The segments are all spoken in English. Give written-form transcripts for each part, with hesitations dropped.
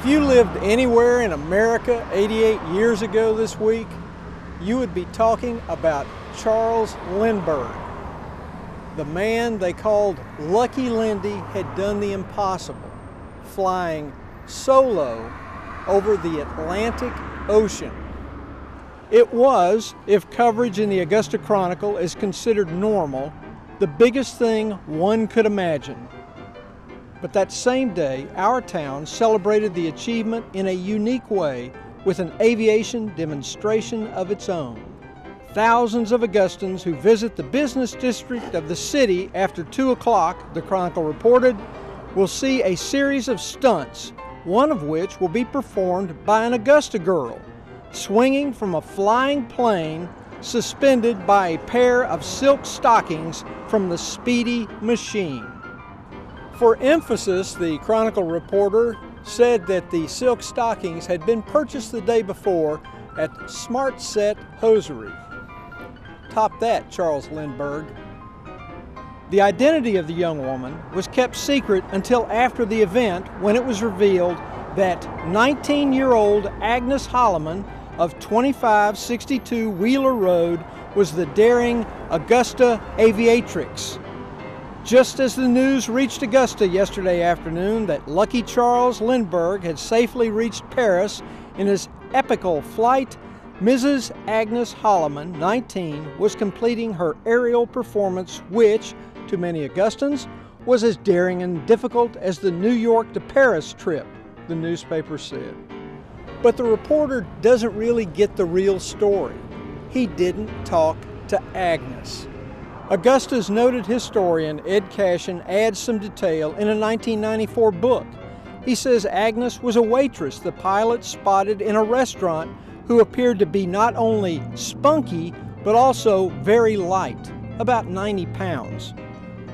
If you lived anywhere in America 88 years ago this week, you would be talking about Charles Lindbergh. The man they called Lucky Lindy had done the impossible, flying solo over the Atlantic Ocean. It was, if coverage in the Augusta Chronicle is considered normal, the biggest thing one could imagine. But that same day, our town celebrated the achievement in a unique way with an aviation demonstration of its own. Thousands of Augustans who visit the business district of the city after 2 o'clock, the Chronicle reported, will see a series of stunts, one of which will be performed by an Augusta girl, swinging from a flying plane suspended by a pair of silk stockings from the Speedy machine. For emphasis, the Chronicle reporter said that the silk stockings had been purchased the day before at Smart Set Hosiery. Top that, Charles Lindbergh. The identity of the young woman was kept secret until after the event, when it was revealed that 19-year-old Agnes Holloman of 2562 Wheeler Road was the daring Augusta Aviatrix. Just as the news reached Augusta yesterday afternoon that lucky Charles Lindbergh had safely reached Paris in his epical flight, Mrs. Agnes Holloman, 19, was completing her aerial performance which, to many Augustans, was as daring and difficult as the New York to Paris trip, the newspaper said. But the reporter doesn't really get the real story. He didn't talk to Agnes. Augusta's noted historian Ed Cashin adds some detail in a 1994 book. He says Agnes was a waitress the pilot spotted in a restaurant who appeared to be not only spunky but also very light, about 90 pounds.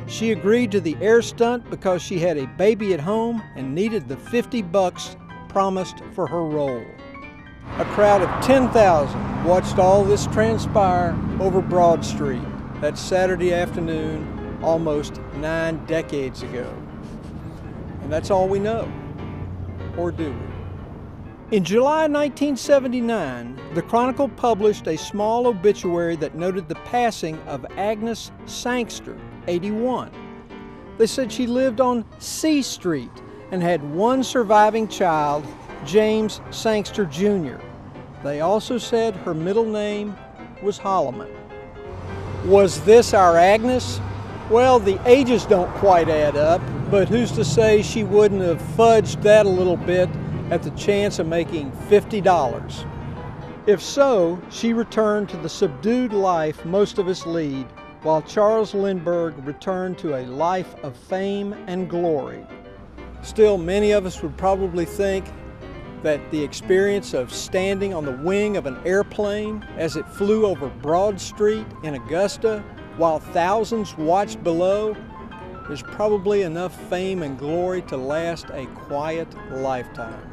She agreed to the air stunt because she had a baby at home and needed the $50 promised for her role. A crowd of 10,000 watched all this transpire over Broad Street that Saturday afternoon almost 9 decades ago. And that's all we know. Or do we? In July 1979, the Chronicle published a small obituary that noted the passing of Agnes Sangster, 81. They said she lived on C Street and had one surviving child, James Sangster Jr. They also said her middle name was Holloman. Was this our Agnes? Well, the ages don't quite add up, but who's to say she wouldn't have fudged that a little bit at the chance of making $50? If so, she returned to the subdued life most of us lead, while Charles Lindbergh returned to a life of fame and glory. Still, many of us would probably think that the experience of standing on the wing of an airplane as it flew over Broad Street in Augusta while thousands watched below is probably enough fame and glory to last a quiet lifetime.